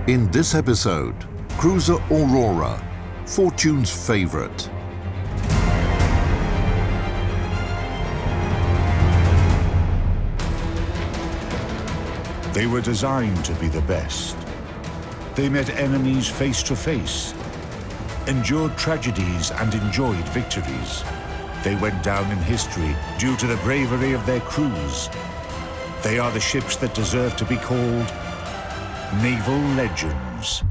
In this episode, cruiser Aurora, Fortune's favorite. They were designed to be the best. They met enemies face to face, endured tragedies and enjoyed victories. They went down in history due to the bravery of their crews. They are the ships that deserve to be called Naval Legends.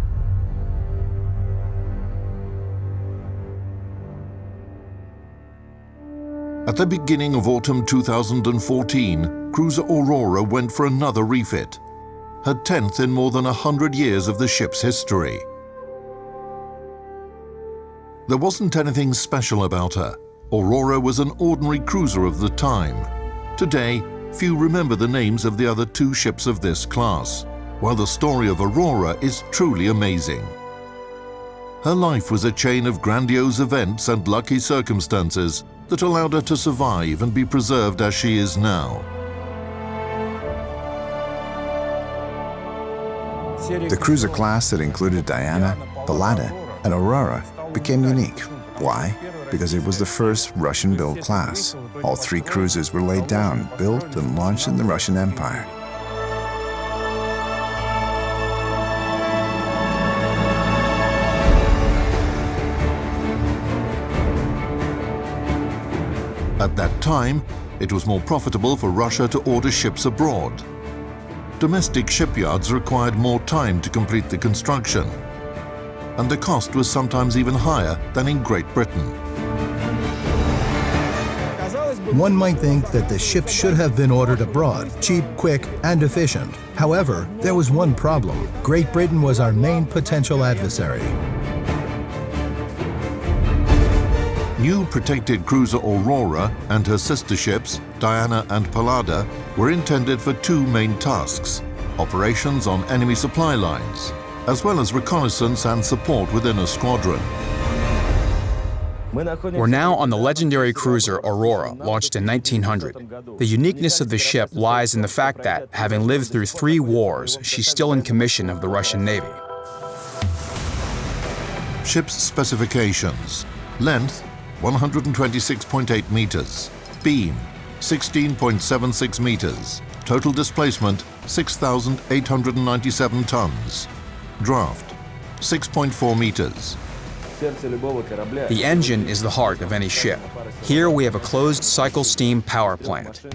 At the beginning of autumn 2014, cruiser Aurora went for another refit, her 10th in more than 100 years of the ship's history. There wasn't anything special about her. Aurora was an ordinary cruiser of the time. Today, few remember the names of the other two ships of this class, while the story of Aurora is truly amazing. Her life was a chain of grandiose events and lucky circumstances that allowed her to survive and be preserved as she is now. The cruiser class that included Diana, Pallada, and Aurora became unique. Why? Because it was the first Russian-built class. All three cruisers were laid down, built, and launched in the Russian Empire. At that time, it was more profitable for Russia to order ships abroad. Domestic shipyards required more time to complete the construction, and the cost was sometimes even higher than in Great Britain. One might think that the ship should have been ordered abroad, cheap, quick, and efficient. However, there was one problem. Great Britain was our main potential adversary. New protected cruiser Aurora and her sister ships, Diana and Pallada, were intended for two main tasks: operations on enemy supply lines, as well as reconnaissance and support within a squadron. We're now on the legendary cruiser Aurora, launched in 1900. The uniqueness of the ship lies in the fact that, having lived through 3 wars, she's still in commission of the Russian Navy. Ship's specifications: length 126.8 meters, beam 16.76 meters, total displacement 6,897 tons, draft 6.4 meters. The engine is the heart of any ship. Here we have a closed-cycle steam power plant.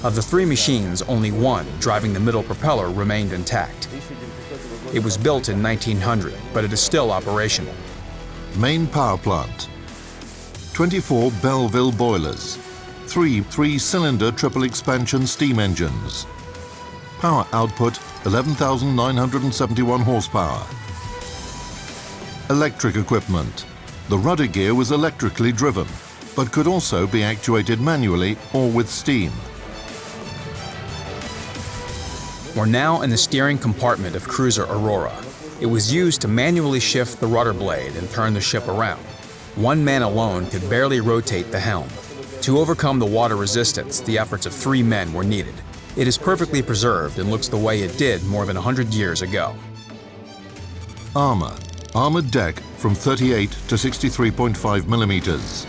Of the 3 machines, only one, driving the middle propeller, remained intact. It was built in 1900, but it is still operational. Main power plant: 24 Belleville boilers, 3 3-cylinder triple expansion steam engines. Power output 11,971 horsepower. Electric equipment: the rudder gear was electrically driven, but could also be actuated manually or with steam. We're now in the steering compartment of cruiser Aurora. It was used to manually shift the rudder blade and turn the ship around. One man alone could barely rotate the helm. To overcome the water resistance, the efforts of 3 men were needed. It is perfectly preserved and looks the way it did more than 100 years ago. Armor: armored deck from 38 to 63.5 millimeters.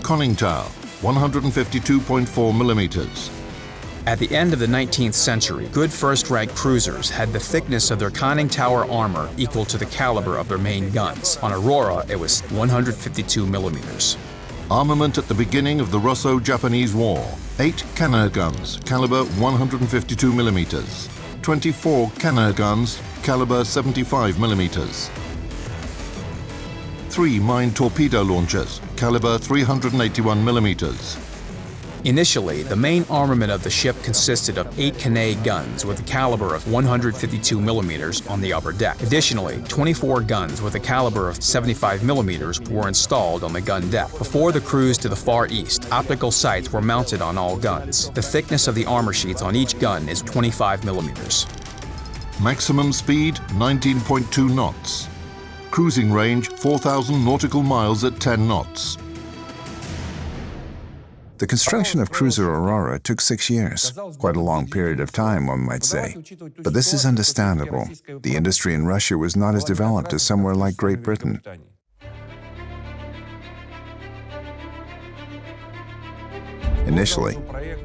Conning tower 152.4 millimeters. At the end of the 19th century, good first-rank cruisers had the thickness of their conning tower armor equal to the caliber of their main guns. On Aurora, it was 152 millimeters. Armament at the beginning of the Russo-Japanese War: 8 cannon guns, caliber 152 millimeters. 24 cannon guns, caliber 75 millimeters. 3 mine torpedo launchers, caliber 381 millimeters. Initially, the main armament of the ship consisted of 8 Cannae guns with a caliber of 152 millimeters on the upper deck. Additionally, 24 guns with a caliber of 75 millimeters were installed on the gun deck. Before the cruise to the Far East, optical sights were mounted on all guns. The thickness of the armor sheets on each gun is 25 millimeters. Maximum speed 19.2 knots. Cruising range 4,000 nautical miles at 10 knots. The construction of cruiser Aurora took 6 years, quite a long period of time, one might say. But this is understandable. The industry in Russia was not as developed as somewhere like Great Britain. Initially,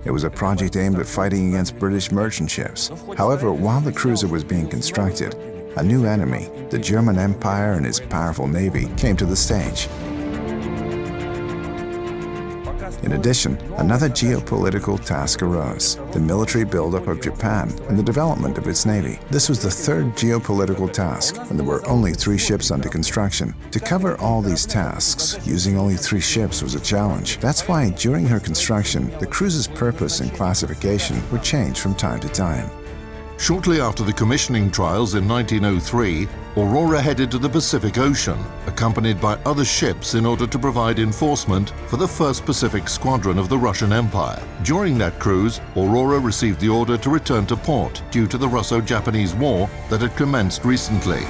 it was a project aimed at fighting against British merchant ships. However, while the cruiser was being constructed, a new enemy, the German Empire and its powerful navy, came to the stage. In addition, another geopolitical task arose, the military buildup of Japan and the development of its navy. This was the third geopolitical task, and there were only 3 ships under construction. To cover all these tasks, using only 3 ships was a challenge. That's why, during her construction, the cruiser's purpose and classification would change from time to time. Shortly after the commissioning trials in 1903, Aurora headed to the Pacific Ocean, accompanied by other ships in order to provide enforcement for the 1st Pacific Squadron of the Russian Empire. During that cruise, Aurora received the order to return to port due to the Russo-Japanese War that had commenced recently.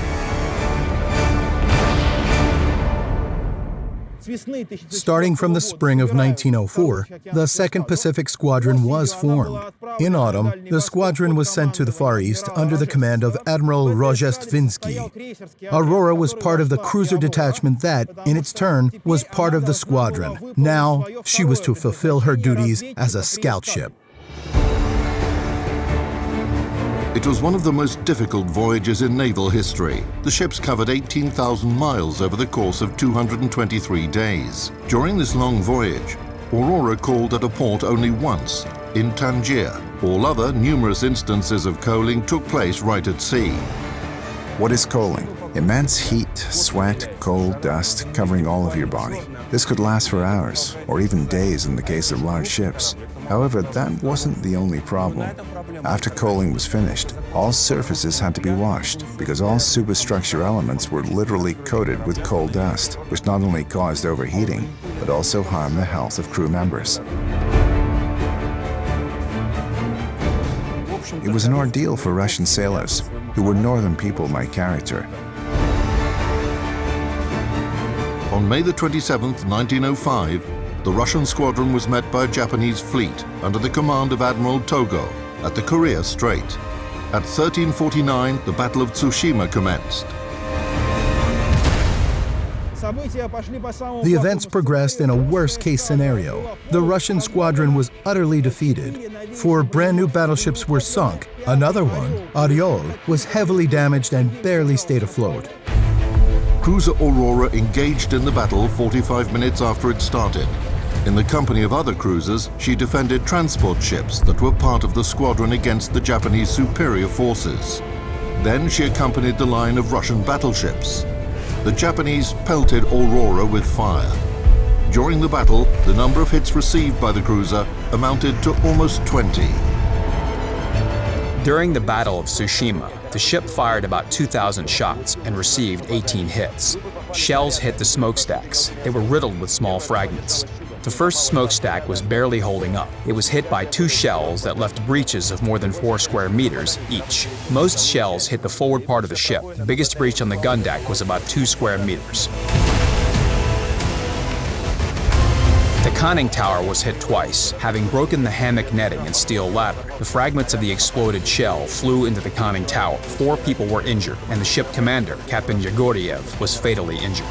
Starting from the spring of 1904, the 2nd Pacific Squadron was formed. In autumn, the squadron was sent to the Far East under the command of Admiral Rozhestvinsky. Aurora was part of the cruiser detachment that, in its turn, was part of the squadron. Now, she was to fulfill her duties as a scout ship. It was one of the most difficult voyages in naval history. The ships covered 18,000 miles over the course of 223 days. During this long voyage, Aurora called at a port only once, in Tangier. All other numerous instances of coaling took place right at sea. What is coaling? Immense heat, sweat, cold, dust covering all of your body. This could last for hours, or even days in the case of large ships. However, that wasn't the only problem. After coaling was finished, all surfaces had to be washed, because all superstructure elements were literally coated with coal dust, which not only caused overheating, but also harmed the health of crew members. It was an ordeal for Russian sailors, who were northern people by character. On May the 27th, 1905, the Russian squadron was met by a Japanese fleet under the command of Admiral Togo at the Korea Strait. At 1349, the Battle of Tsushima commenced. The events progressed in a worst-case scenario. The Russian squadron was utterly defeated. 4 brand-new battleships were sunk. Another one, Aurora, was heavily damaged and barely stayed afloat. Cruiser Aurora engaged in the battle 45 minutes after it started. In the company of other cruisers, she defended transport ships that were part of the squadron against the Japanese superior forces. Then she accompanied the line of Russian battleships. The Japanese pelted Aurora with fire. During the battle, the number of hits received by the cruiser amounted to almost 20. During the Battle of Tsushima, the ship fired about 2,000 shots and received 18 hits. Shells hit the smokestacks. They were riddled with small fragments. The first smokestack was barely holding up. It was hit by 2 shells that left breaches of more than 4 square meters each. Most shells hit the forward part of the ship. The biggest breach on the gun deck was about 2 square meters. The conning tower was hit twice, having broken the hammock netting and steel ladder. The fragments of the exploded shell flew into the conning tower. 4 people were injured, and the ship commander, Captain Yegoriev, was fatally injured.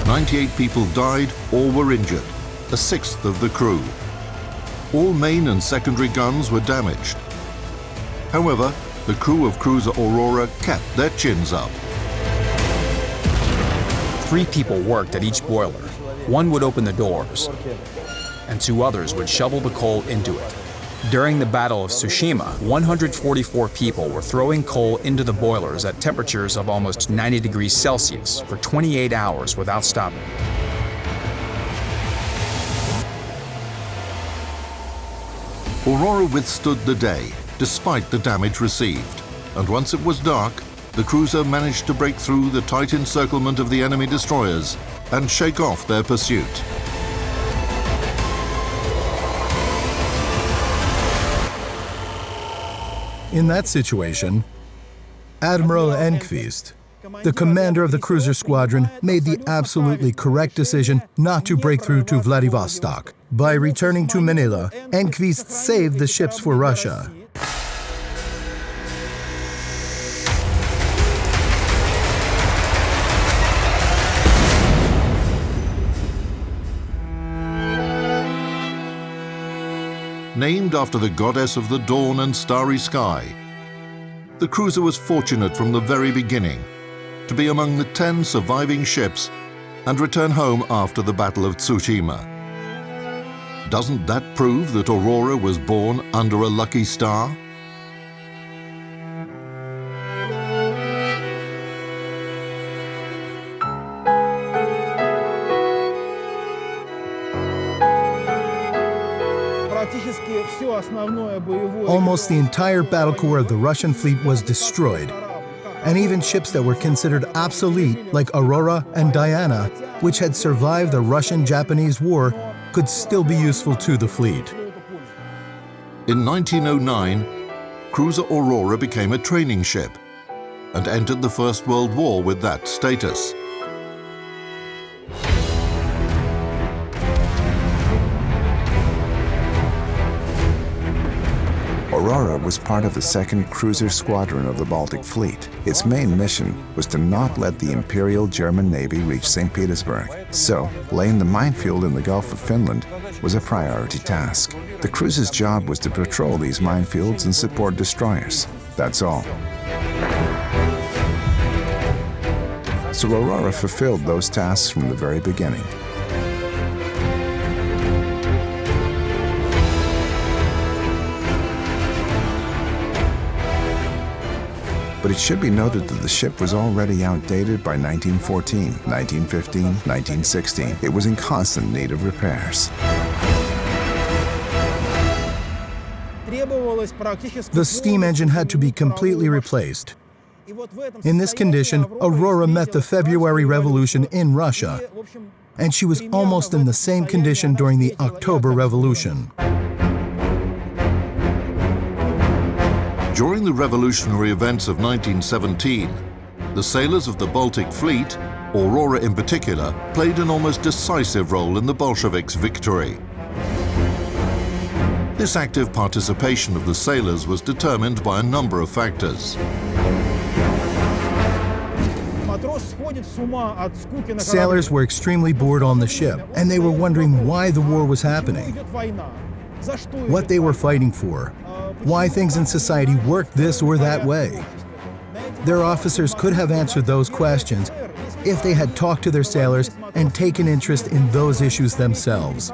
98 people died or were injured, a sixth of the crew. All main and secondary guns were damaged. However, the crew of cruiser Aurora kept their chins up. 3 people worked at each boiler. 1 would open the doors, and 2 others would shovel the coal into it. During the Battle of Tsushima, 144 people were throwing coal into the boilers at temperatures of almost 90 degrees Celsius for 28 hours without stopping. Aurora withstood the day, despite the damage received, and once it was dark, the cruiser managed to break through the tight encirclement of the enemy destroyers and shake off their pursuit. In that situation, Admiral Enquist the commander of the cruiser squadron made the absolutely correct decision not to break through to Vladivostok. By returning to Manila, Enquist saved the ships for Russia. Named after the goddess of the dawn and starry sky, the cruiser was fortunate from the very beginning to be among the 10 surviving ships and return home after the Battle of Tsushima. Doesn't that prove that Aurora was born under a lucky star? Almost the entire battle core of the Russian fleet was destroyed, and even ships that were considered obsolete, like Aurora and Diana, which had survived the Russo-Japanese War, could still be useful to the fleet. In 1909, cruiser Aurora became a training ship and entered the First World War with that status. Aurora was part of the 2nd Cruiser Squadron of the Baltic Fleet. Its main mission was to not let the Imperial German Navy reach St. Petersburg, so laying the minefield in the Gulf of Finland was a priority task. The cruiser's job was to patrol these minefields and support destroyers. That's all. So Aurora fulfilled those tasks from the very beginning. But it should be noted that the ship was already outdated by 1914, 1915, 1916. It was in constant need of repairs. The steam engine had to be completely replaced. In this condition, Aurora met the February Revolution in Russia, and she was almost in the same condition during the October Revolution. During the revolutionary events of 1917, the sailors of the Baltic Fleet, Aurora in particular, played an almost decisive role in the Bolsheviks' victory. This active participation of the sailors was determined by a number of factors. Sailors were extremely bored on the ship, and they were wondering why the war was happening, what they were fighting for, why things in society worked this or that way. Their officers could have answered those questions if they had talked to their sailors and taken interest in those issues themselves.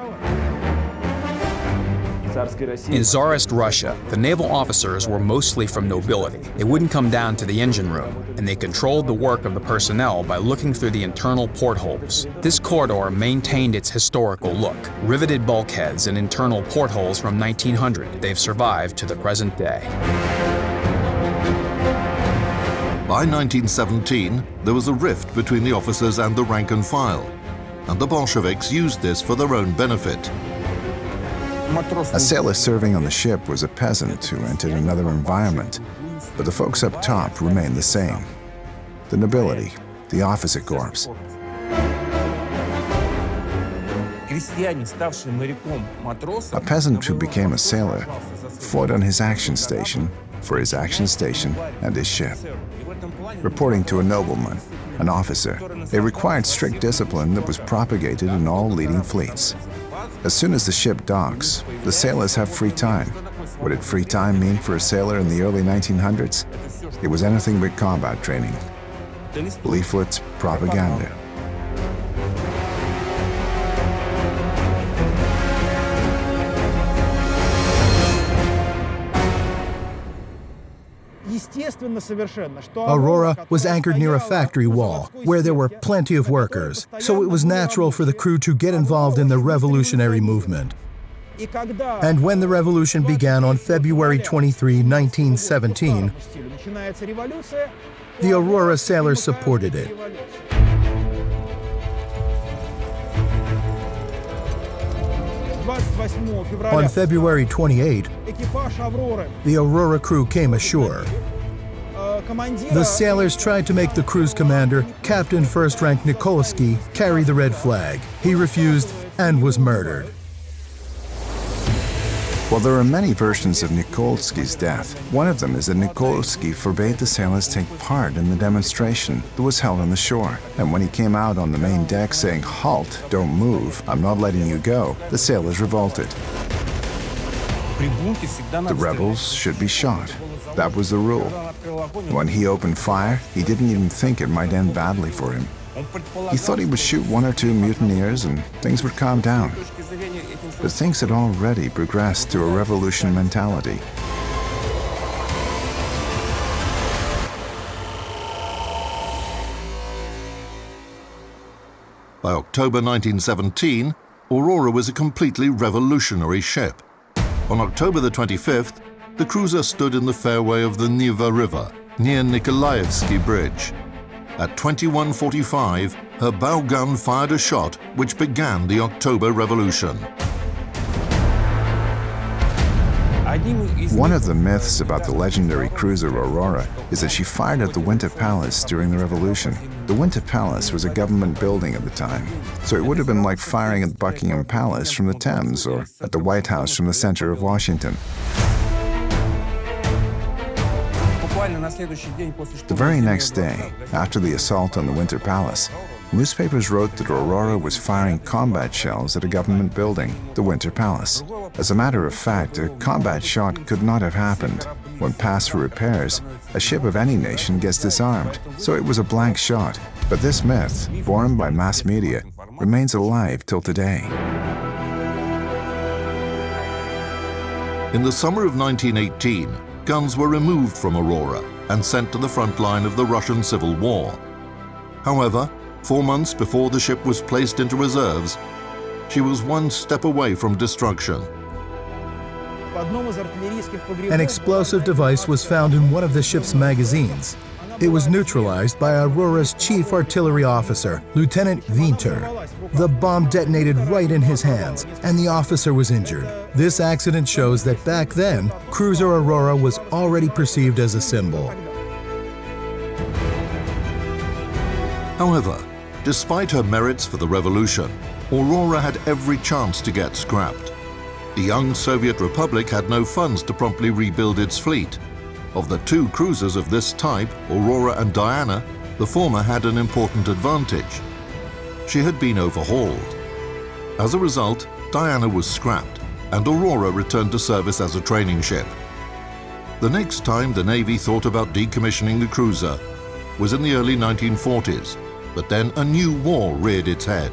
In Tsarist Russia, the naval officers were mostly from nobility. They wouldn't come down to the engine room, and they controlled the work of the personnel by looking through the internal portholes. This corridor maintained its historical look. Riveted bulkheads and internal portholes from 1900, they've survived to the present day. By 1917, there was a rift between the officers and the rank and file, and the Bolsheviks used this for their own benefit. A sailor serving on the ship was a peasant who entered another environment, but the folks up top remained the same. The nobility, the officer corps. A peasant who became a sailor fought on his action station, for his action station and his ship. Reporting to a nobleman, an officer, they required strict discipline that was propagated in all leading fleets. As soon as the ship docks, the sailors have free time. What did free time mean for a sailor in the early 1900s? It was anything but combat training. Leaflets, propaganda. Aurora was anchored near a factory wall, where there were plenty of workers, so it was natural for the crew to get involved in the revolutionary movement. And when the revolution began on February 23, 1917, the Aurora sailors supported it. On February 28, the Aurora crew came ashore. The sailors tried to make the cruise commander, Captain First Rank Nikolsky, carry the red flag. He refused and was murdered. While there are many versions of Nikolsky's death, one of them is that Nikolsky forbade the sailors take part in the demonstration that was held on the shore. And when he came out on the main deck saying, "Halt, don't move, I'm not letting you go," the sailors revolted. The rebels should be shot. That was the rule. When he opened fire, he didn't even think it might end badly for him. He thought he would shoot one or two mutineers and things would calm down. But things had already progressed to a revolution mentality. By October 1917, Aurora was a completely revolutionary ship. On October the 25th, the cruiser stood in the fairway of the Neva River, near Nikolaevsky Bridge. At 21:45, her bow gun fired a shot which began the October Revolution. One of the myths about the legendary cruiser Aurora is that she fired at the Winter Palace during the Revolution. The Winter Palace was a government building at the time, so it would have been like firing at Buckingham Palace from the Thames or at the White House from the center of Washington. The very next day, after the assault on the Winter Palace, newspapers wrote that Aurora was firing combat shells at a government building, the Winter Palace. As a matter of fact, a combat shot could not have happened. When passed for repairs, a ship of any nation gets disarmed, so it was a blank shot. But this myth, born by mass media, remains alive till today. In the summer of 1918, guns were removed from Aurora and sent to the front line of the Russian Civil War. However, 4 months before the ship was placed into reserves, she was one step away from destruction. An explosive device was found in one of the ship's magazines. It was neutralized by Aurora's chief artillery officer, Lieutenant Winter. The bomb detonated right in his hands, and the officer was injured. This accident shows that back then, cruiser Aurora was already perceived as a symbol. However, despite her merits for the revolution, Aurora had every chance to get scrapped. The young Soviet Republic had no funds to promptly rebuild its fleet. Of the two cruisers of this type, Aurora and Diana, the former had an important advantage. She had been overhauled. As a result, Diana was scrapped, and Aurora returned to service as a training ship. The next time the Navy thought about decommissioning the cruiser was in the early 1940s, but then a new war reared its head.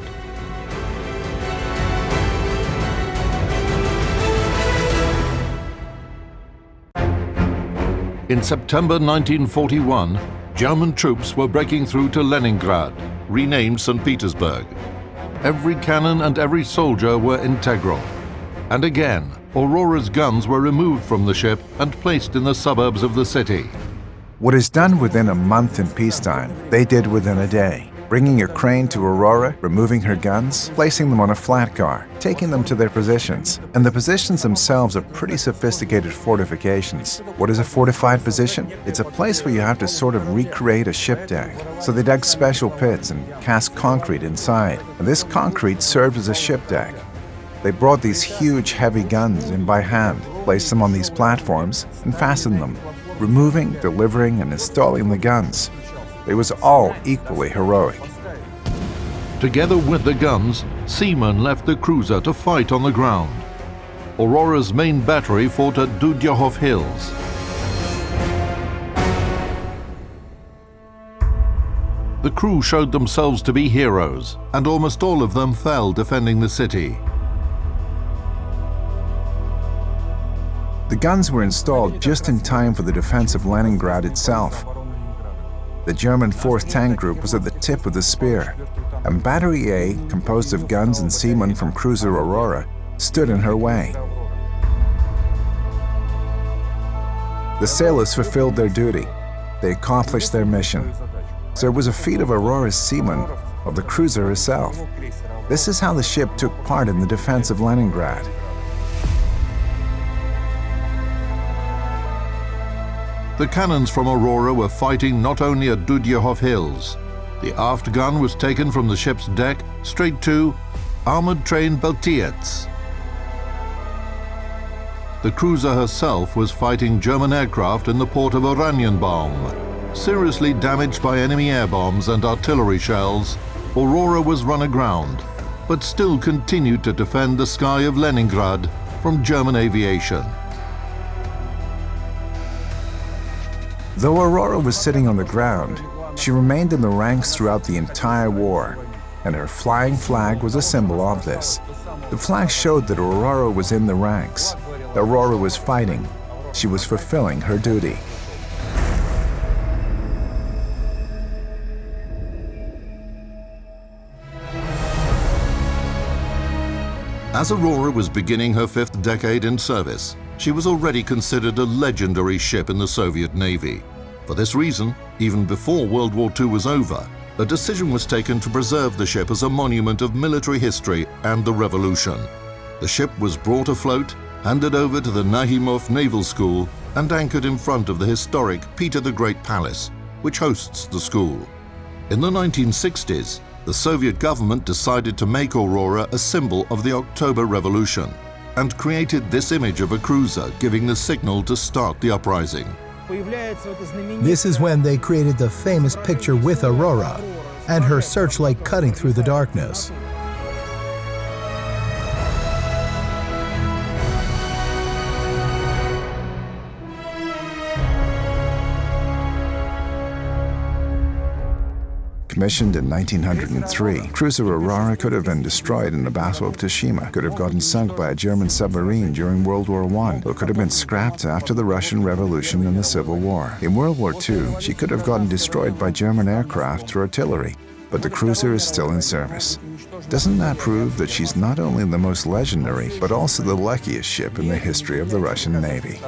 In September 1941, German troops were breaking through to Leningrad, renamed St. Petersburg. Every cannon and every soldier were integral. And again, Aurora's guns were removed from the ship and placed in the suburbs of the city. What is done within a month in peacetime, they did within a day. Bringing a crane to Aurora, removing her guns, placing them on a flat car, taking them to their positions. And the positions themselves are pretty sophisticated fortifications. What is a fortified position? It's a place where you have to sort of recreate a ship deck. So they dug special pits and cast concrete inside. And this concrete served as a ship deck. They brought these huge, heavy guns in by hand, placed them on these platforms, and fastened them, removing, delivering, and installing the guns. It was all equally heroic. Together with the guns, seamen left the cruiser to fight on the ground. Aurora's main battery fought at Dudyahov Hills. The crew showed themselves to be heroes, and almost all of them fell defending the city. The guns were installed just in time for the defense of Leningrad itself. The German 4th Tank Group was at the tip of the spear, and Battery A, composed of guns and seamen from cruiser Aurora, stood in her way. The sailors fulfilled their duty. They accomplished their mission. So it was a feat of Aurora's seamen, of the cruiser herself. This is how the ship took part in the defense of Leningrad. The cannons from Aurora were fighting not only at Dudyehov Hills. The aft gun was taken from the ship's deck straight to armored train Beltiets. The cruiser herself was fighting German aircraft in the port of Oranienbaum. Seriously damaged by enemy air bombs and artillery shells, Aurora was run aground, but still continued to defend the sky of Leningrad from German aviation. Though Aurora was sitting on the ground, she remained in the ranks throughout the entire war, and her flying flag was a symbol of this. The flag showed that Aurora was in the ranks. Aurora was fighting. She was fulfilling her duty. As Aurora was beginning her 5th decade in service, she was already considered a legendary ship in the Soviet Navy. For this reason, even before World War II was over, a decision was taken to preserve the ship as a monument of military history and the revolution. The ship was brought afloat, handed over to the Nahimov Naval School, and anchored in front of the historic Peter the Great Palace, which hosts the school. In the 1960s, the Soviet government decided to make Aurora a symbol of the October Revolution, and created this image of a cruiser giving the signal to start the uprising. This is when they created the famous picture with Aurora and her searchlight cutting through the darkness. Commissioned in 1903, cruiser Aurora could have been destroyed in the Battle of Tsushima, could have gotten sunk by a German submarine during World War I, or could have been scrapped after the Russian Revolution and the Civil War. In World War II, she could have gotten destroyed by German aircraft or artillery, but the cruiser is still in service. Doesn't that prove that she's not only the most legendary, but also the luckiest ship in the history of the Russian Navy?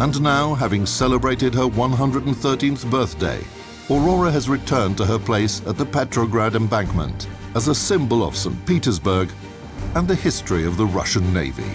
And now, having celebrated her 113th birthday, Aurora has returned to her place at the Petrograd embankment as a symbol of St. Petersburg and the history of the Russian Navy.